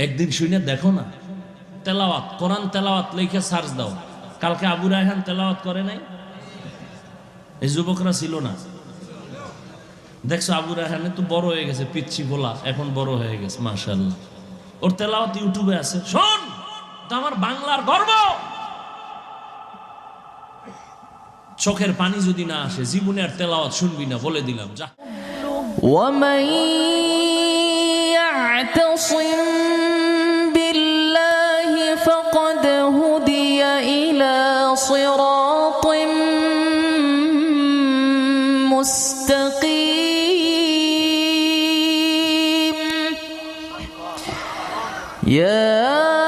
একদিন শুনে দেখো না, তেলাওয়াত কোরআন তেলাওয়াত লিখে সার্চ দাও। কালকে আবু রায়হান তেলাওয়াত করে নাই? এই যুবকরা ছিল না? দেখছো আবু রায়হান তো বড় হয়ে গেছে, পিচ্ছি বলা এখন বড় হয়ে গেছে মাশাআল্লাহ। ওর তেলাওয়াত ইউটিউবে আছে, শোন। তো আমার বাংলার গর্ব। চোখের পানি যদি না আসে জীবনে আর তেলাওয়াত শুনবি না, বলে দিলাম যা। ومن يعتصم بالله فقد هدي إلى صراط مستقيم. يا